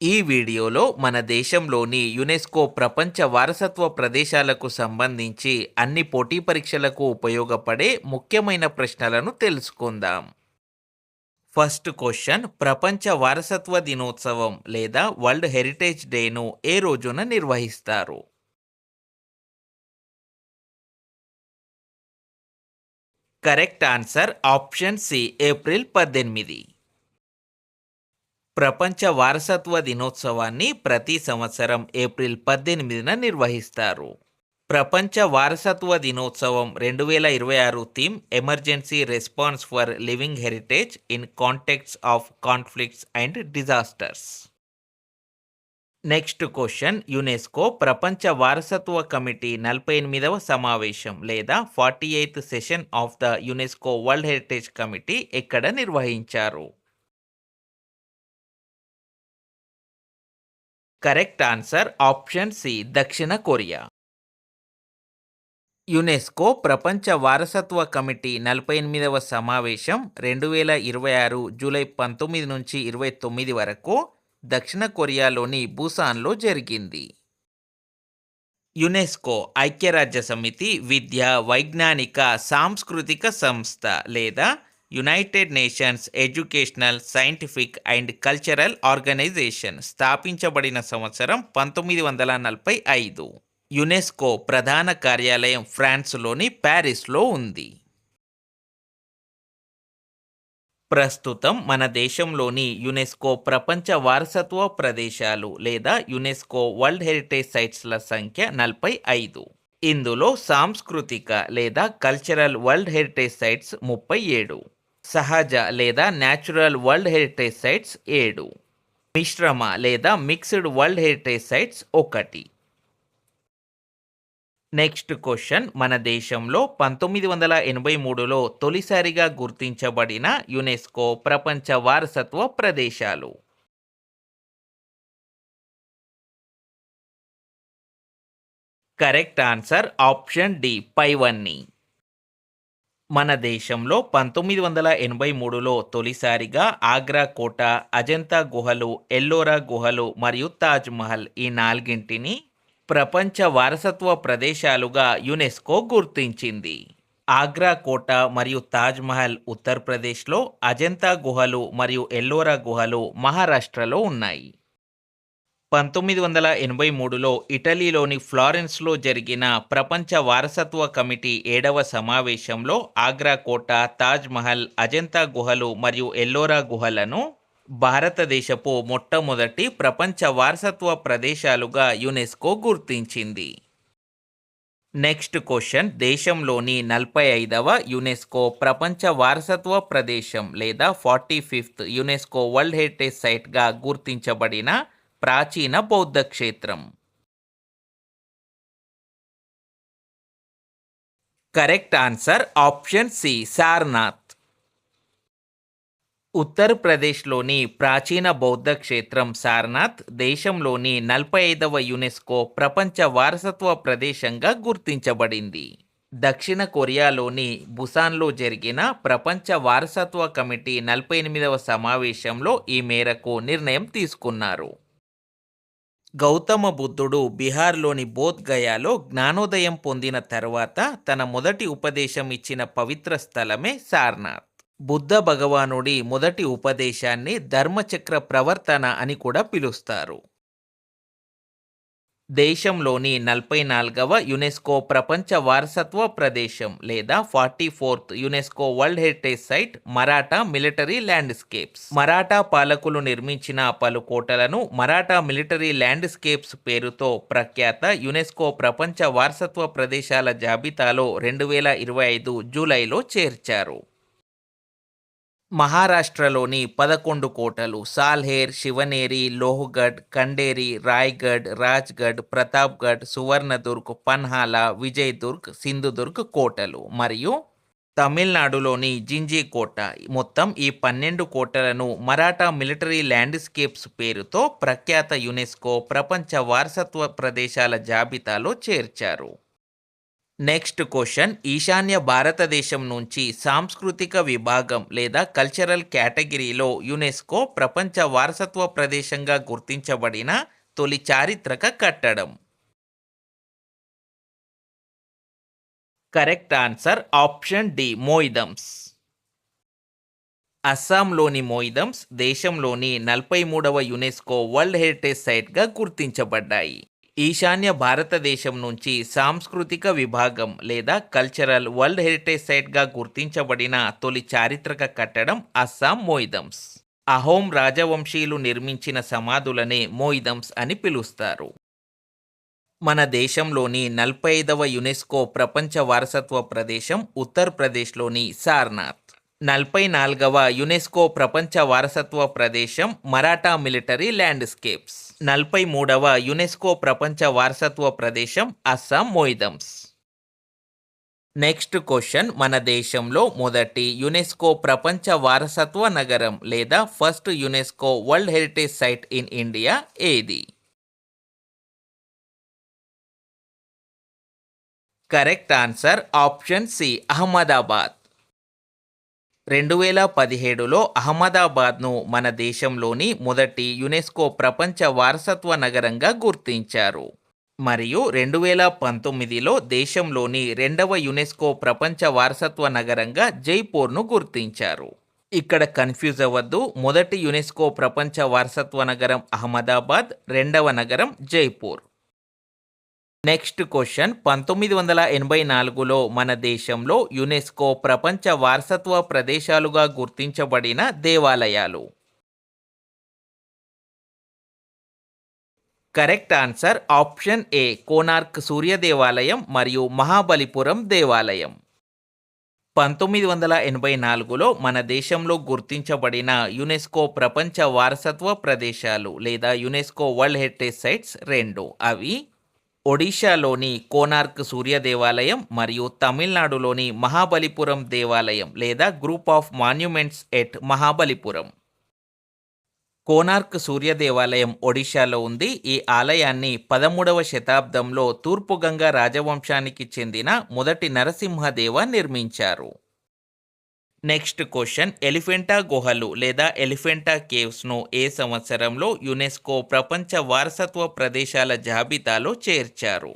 ఈ వీడియోలో మన దేశంలోని యునెస్కో ప్రపంచ వారసత్వ ప్రదేశాలకు సంబంధించి అన్ని పోటీ పరీక్షలకు ఉపయోగపడే ముఖ్యమైన ప్రశ్నలను తెలుసుకుందాం. ఫస్ట్ క్వశ్చన్: ప్రపంచ వారసత్వ దినోత్సవం లేదా వరల్డ్ హెరిటేజ్ డేను ఏ రోజున నిర్వహిస్తారు? Correct answer option C, April 18. ప్రపంచ వారసత్వ దినోత్సవాన్ని ప్రతి సంవత్సరం ఏప్రిల్ 18న నిర్వహిస్తారు. ప్రపంచ వారసత్వ దినోత్సవం 2026 theme emergency response for living heritage in contexts of conflicts and disasters. Next question: UNESCO ప్రపంచ వారసత్వ కమిటీ 48వ సమావేశం లేదా 48th session of the UNESCO world heritage committee ఎక్కడ నిర్వహించారు? కరెక్ట్ ఆన్సర్ ఆప్షన్ సి, దక్షిణ కొరియా. యునెస్కో ప్రపంచ వారసత్వ కమిటీ 48వ సమావేశం 2026 జూలై 19 నుంచి 29 వరకు దక్షిణ కొరియాలోని బుసాన్లో జరిగింది. యునెస్కో ఐక్యరాజ్య సమితి విద్య, వైజ్ఞానిక, సాంస్కృతిక సంస్థ లేదా United Nations Educational, Scientific and Cultural Organization స్థాపించబడిన సంవత్సరం 1945. యునెస్కో ప్రధాన కార్యాలయం ఫ్రాన్స్లోని ప్యారిస్లో ఉంది. ప్రస్తుతం మన దేశంలోని యునెస్కో ప్రపంచ వారసత్వ ప్రదేశాలు లేదా యునెస్కో వరల్డ్ హెరిటేజ్ సైట్స్ల సంఖ్య 45. ఇందులో సాంస్కృతిక లేదా కల్చరల్ వరల్డ్ హెరిటేజ్ సైట్స్ 37, సహజ లేదా న్యాచురల్ వరల్డ్ హెరిటేజ్ సైట్స్ 7, మిశ్రమ లేదా mixed world heritage sites 1. Next question: మన దేశంలో 1983లో తొలిసారిగా గుర్తించబడిన యునెస్కో ప్రపంచ వారసత్వ ప్రదేశాలు. కరెక్ట్ ఆన్సర్ ఆప్షన్ డి, పైవన్నీ. మన దేశంలో 1983లో తొలిసారిగా ఆగ్రా కోట, అజంతా గుహలు, ఎల్లోరా గుహలు మరియు తాజ్ మహల్ ఈ నాలుగింటిని ప్రపంచ వారసత్వ ప్రదేశాలుగా యునెస్కో గుర్తించింది. ఆగ్రా కోట మరియు తాజ్ మహల్ ఉత్తరప్రదేశ్లో, అజంతా గుహలు మరియు ఎల్లోరా గుహలు మహారాష్ట్రలో ఉన్నాయి. 1983లో ఇటలీలోని ఫ్లారెన్స్లో జరిగిన ప్రపంచ వారసత్వ కమిటీ 7వ సమావేశంలో ఆగ్రా కోట, తాజ్ మహల్, అజంతా గుహలు మరియు ఎల్లోరా గుహలను భారతదేశపు మొట్టమొదటి ప్రపంచ వారసత్వ ప్రదేశాలుగా యునెస్కో గుర్తించింది. నెక్స్ట్ క్వశ్చన్: దేశంలోని 45వ యునెస్కో ప్రపంచ వారసత్వ ప్రదేశం లేదా 45th యునెస్కో వరల్డ్ హెరిటేజ్ సైట్గా గుర్తించబడిన ప్రాచీన బౌద్ధ క్షేత్రం. Correct answer option C, Sarnath. ఉత్తరప్రదేశ్లోని ప్రాచీన బౌద్ధ క్షేత్రం సారనాథ్ దేశంలోని 45వ యునెస్కో ప్రపంచ వారసత్వ ప్రదేశంగా గుర్తించబడింది. దక్షిణ కొరియాలోని బుసాన్లో జరిగిన ప్రపంచ వారసత్వ కమిటీ 48వ సమావేశంలో ఈ మేరకు నిర్ణయం తీసుకున్నారు. గౌతమ బుద్ధుడు బీహార్లోని బోధ్ గయాలో జ్ఞానోదయం పొందిన తర్వాత తన మొదటి ఉపదేశం ఇచ్చిన పవిత్ర స్థలమే సారనాథ్. బుద్ధ భగవానుడి మొదటి ఉపదేశాన్ని ధర్మచక్ర ప్రవర్తన అని కూడా పిలుస్తారు. దేశంలోని 44వ యునెస్కో ప్రపంచ వారసత్వ ప్రదేశం లేదా 44th UNESCO world heritage site Maratha military landscapes. Maratha పాలకులు నిర్మించిన పలు కోటలను మరాఠా మిలిటరీ ల్యాండ్స్కేప్స్ పేరుతో ప్రఖ్యాత యునెస్కో ప్రపంచ వారసత్వ ప్రదేశాల జాబితాలో 2025 జూలైలో చేర్చారు. మహారాష్ట్రలోని 11 కోటలు సాల్హేర్, శివనేరి, లోహ్గఢ్, ఖండేరి, రాయ్గఢ్, రాజ్గఢ్, ప్రతాప్గఢ్, సువర్ణదుర్గ్, పన్హాలా, విజయదుర్గ్, సింధుదుర్గ్ కోటలు మరియు తమిళనాడులోని జింజీ కోట, మొత్తం ఈ 12 కోటలను మరాఠా మిలిటరీ ల్యాండ్స్కేప్స్ పేరుతో ప్రఖ్యాత యునెస్కో ప్రపంచ వారసత్వ ప్రదేశాల జాబితాలో చేర్చారు. నెక్స్ట్ క్వశ్చన్ ఈశాన్య భారతదేశం నుంచి సాంస్కృతిక విభాగం లేదా కల్చరల్ కేటగిరీలో యునెస్కో ప్రపంచ వారసత్వ ప్రదేశంగా గుర్తించబడిన తొలి చారిత్రక కట్టడం. Correct answer option D Moidams. అస్సాంలోని మోయిదమ్స్ దేశంలోని 43వ యునెస్కో వరల్డ్ హెరిటేజ్ సైట్గా గుర్తించబడ్డాయి. ఈశాన్య భారతదేశం నుంచి సాంస్కృతిక విభాగం లేదా కల్చరల్ వరల్డ్ హెరిటేజ్ సైట్గా గుర్తించబడిన తొలి చారిత్రక కట్టడం అస్సాం మోయిదమ్స్. అహోం రాజవంశీయులు నిర్మించిన సమాధులనే మోయిదమ్స్ అని పిలుస్తారు. మన దేశంలోని 45వ యునెస్కో ప్రపంచ వారసత్వ ప్రదేశం ఉత్తరప్రదేశ్లోని సార్నాథ్. 44వ యునెస్కో ప్రపంచ వారసత్వ ప్రదేశం మరాఠా మిలిటరీ ల్యాండ్స్కేప్స్. 43వ యునెస్కో ప్రపంచ వారసత్వ ప్రదేశం అస్సాం మోయిదమ్స్. నెక్స్ట్ క్వశ్చన్ మన దేశంలో మొదటి యునెస్కో ప్రపంచ వారసత్వ నగరం లేదా first UNESCO world heritage site in India ఏది? Correct answer option C Ahmedabad. 2017లో అహ్మదాబాద్ను మన దేశంలోని మొదటి యునెస్కో ప్రపంచ వారసత్వ నగరంగా గుర్తించారు. మరియు 2019లో దేశంలోని 2వ యునెస్కో ప్రపంచ వారసత్వ నగరంగా జైపూర్ను గుర్తించారు. ఇక్కడ కన్ఫ్యూజ్ అవ్వద్దు, మొదటి యునెస్కో ప్రపంచ వారసత్వ నగరం అహ్మదాబాద్, 2వ నగరం జైపూర్. నెక్స్ట్ క్వశ్చన్ 1984లో మన దేశంలో యునెస్కో ప్రపంచ వారసత్వ ప్రదేశాలుగా గుర్తించబడిన దేవాలయాలు. Correct answer option A Konark Surya దేవాలయం మరియు మహాబలిపురం దేవాలయం. 1984లో మన దేశంలో గుర్తించబడిన యునెస్కో ప్రపంచ వారసత్వ ప్రదేశాలు లేదా యునెస్కో వరల్డ్ హెరిటేజ్ సైట్స్ రెండు. అవి ఒడిషాలోని కోనార్క్ సూర్య దేవాలయం మరియు తమిళనాడులోని మహాబలిపురం దేవాలయం లేదా group of monuments at Mahabalipuram. Konark Surya దేవాలయం ఒడిషాలో ఉంది. ఈ ఆలయాన్ని 13వ శతాబ్దంలో తూర్పు గంగా రాజవంశానికి చెందిన మొదటి నరసింహదేవ నిర్మించారు. నెక్స్ట్ క్వశ్చన్ ఎలిఫెంటా గుహలు లేదా ఎలిఫెంటా కేవ్స్ను ఏ సంవత్సరంలో యునెస్కో ప్రపంచ వారసత్వ ప్రదేశాల జాబితాలో చేర్చారు?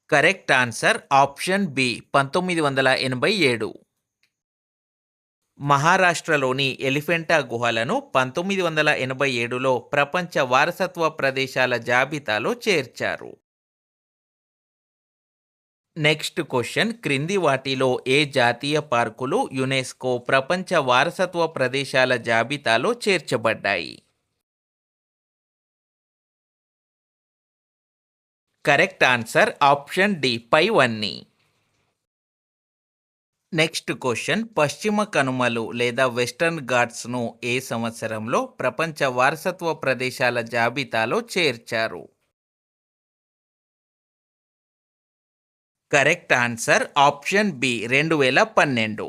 Correct answer option B 1987. మహారాష్ట్రలోని ఎలిఫెంటా గుహలను 1987లో ప్రపంచ వారసత్వ ప్రదేశాల జాబితాలో చేర్చారు. నెక్స్ట్ క్వశ్చన్ క్రింది వాటిలో ఏ జాతీయ పార్కులు యునెస్కో ప్రపంచ వారసత్వ ప్రదేశాల జాబితాలో చేర్చబడ్డాయి? కరెక్ట్ ఆన్సర్ ఆప్షన్ డి పైవన్నీ. నెక్స్ట్ క్వశ్చన్ పశ్చిమ కనుమలు లేదా వెస్టర్న్ ఘాట్స్ను ఏ సంవత్సరంలో ప్రపంచ వారసత్వ ప్రదేశాల జాబితాలో చేర్చారు? Correct answer option B 2012.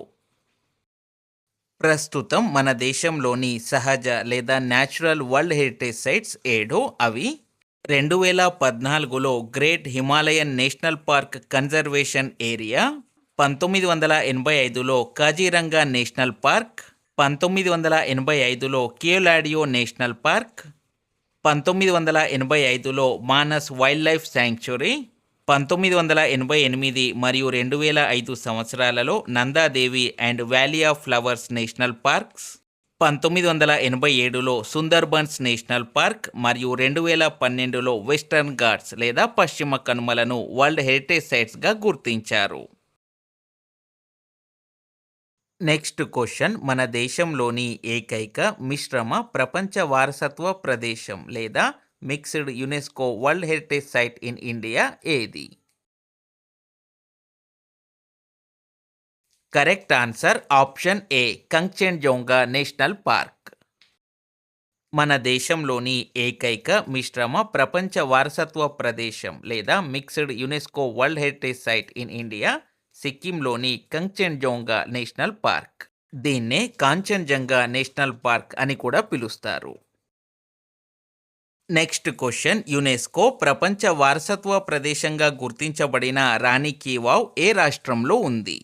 ప్రస్తుతం మన దేశంలోని సహజ లేదా న్యాచురల్ వరల్డ్ హెరిటేజ్ సైట్స్ 7. అవి 2014లో great Himalayan national park conservation area, 1985లో Kaziranga national park, 1985లో కేవ్లాడియో national park, 1985లో Manas wild life sanctuary, 1988 మరియు 2005 సంవత్సరాలలో Nanda Devi and valley of flowers national parks, 1987లో Sundarbans national park మరియు 2012లో వెస్టర్న్ ఘాట్స్ లేదా పశ్చిమ కనుమలను వరల్డ్ హెరిటేజ్ సైట్స్గా గుర్తించారు. నెక్స్ట్ క్వశ్చన్ మన దేశంలోని ఏకైక మిశ్రమ ప్రపంచ వారసత్వ ప్రదేశం లేదా mixed UNESCO world heritage site in India ఏది? Correct answer option A Kangchenjunga National Park. మన దేశంలోని ఏకైక మిశ్రమ ప్రపంచ వారసత్వ ప్రదేశం లేదా mixed UNESCO world heritage site in India సిక్కింలోని కంగ్చెన్జోంగా నేషనల్ పార్క్. దీన్నే కాంచన్జంగా నేషనల్ పార్క్ అని కూడా పిలుస్తారు. నెక్స్ట్ క్వశ్చన్, యునెస్కో ప్రపంచ వారసత్వ ప్రదేశంగా గుర్తించబడిన రాణి కీ వావ్ ఏ రాష్ట్రంలో ఉంది?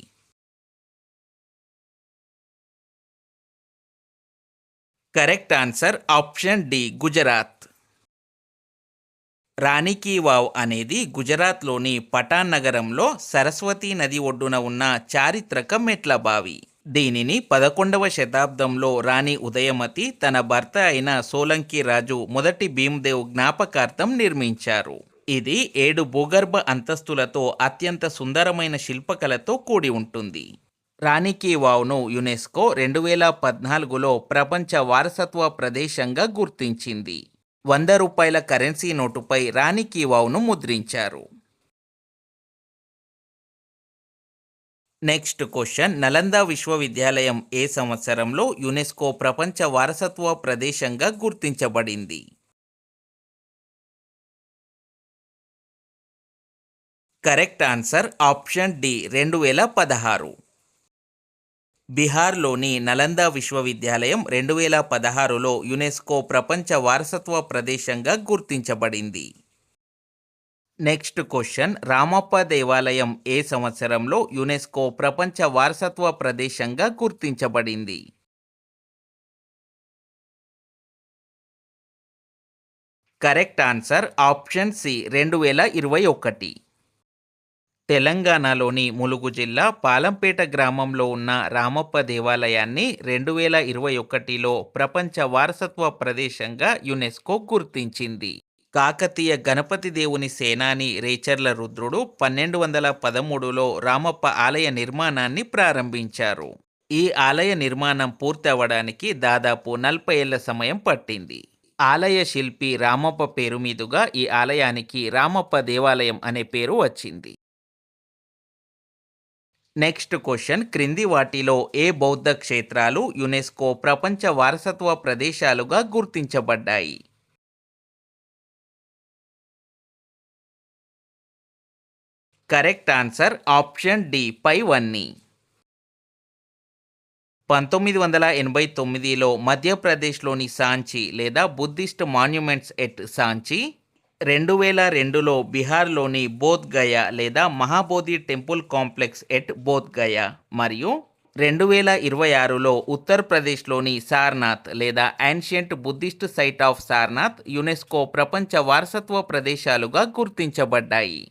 Correct answer option D, Gujarat. Rani ki Vav అనేది గుజరాత్లోని పటాన్ నగరంలో సరస్వతీ నది ఒడ్డున ఉన్న చారిత్రక మెట్ల బావి. దీనిని 11వ శతాబ్దంలో రాణి ఉదయమతి తన భర్త అయిన సోలంకి రాజు మొదటి భీమ్దేవ్ జ్ఞాపకార్థం నిర్మించారు. ఇది 7 భూగర్భ అంతస్తులతో అత్యంత సుందరమైన శిల్పకళతో కూడి ఉంటుంది. రాణి కీ వావ్ను యునెస్కో 2014లో ప్రపంచ వారసత్వ ప్రదేశంగా గుర్తించింది. 100 రూపాయల కరెన్సీ నోటుపై రాణి కీ వావ్ను ముద్రించారు. నెక్స్ట్ క్వశ్చన్, నలంద విశ్వవిద్యాలయం ఏ సంవత్సరంలో యునెస్కో ప్రపంచ వారసత్వ ప్రదేశంగా గుర్తించబడింది? Correct answer option D, 2016. బీహార్లోని నలంద విశ్వవిద్యాలయం 2016లో యునెస్కో ప్రపంచ వారసత్వ ప్రదేశంగా గుర్తించబడింది. నెక్స్ట్ క్వశ్చన్, రామప్ప దేవాలయం ఏ సంవత్సరంలో యునెస్కో ప్రపంచ వారసత్వ ప్రదేశంగా గుర్తించబడింది? Correct answer option C, 2021. తెలంగాణలోని ములుగు జిల్లా పాలంపేట గ్రామంలో ఉన్న రామప్ప దేవాలయాన్ని 2021లో ప్రపంచ వారసత్వ ప్రదేశంగా యునెస్కో గుర్తించింది. కాకతీయ గణపతి దేవుని సేనాని రేచర్ల రుద్రుడు 1213లో రామప్ప ఆలయ నిర్మాణాన్ని ప్రారంభించారు. ఈ ఆలయ నిర్మాణం పూర్తి అవ్వడానికి దాదాపు 40 ఏళ్ల సమయం పట్టింది. ఆలయ శిల్పి రామప్ప పేరు మీదుగా ఈ ఆలయానికి రామప్ప దేవాలయం అనే పేరు వచ్చింది. నెక్స్ట్ క్వశ్చన్, క్రింది వాటిలో ఏ బౌద్ధ క్షేత్రాలు యునెస్కో ప్రపంచ వారసత్వ ప్రదేశాలుగా గుర్తించబడ్డాయి? కరెక్ట్ ఆన్సర్ ఆప్షన్ డి, పైవన్నీ. 1989లో మధ్యప్రదేశ్లోని సాంచి లేదా బుద్ధిస్ట్ మాన్యుమెంట్స్ ఎట్ సాంచి, 2002లో బీహార్లోని బోధ్ గయా లేదా Mahabodhi temple complex at Bodh Gaya మరియు 2026లో ఉత్తరప్రదేశ్లోని సార్నాథ్ లేదా ancient Buddhist site of Sarnath UNESCO ప్రపంచ వారసత్వ ప్రదేశాలుగా గుర్తించబడ్డాయి.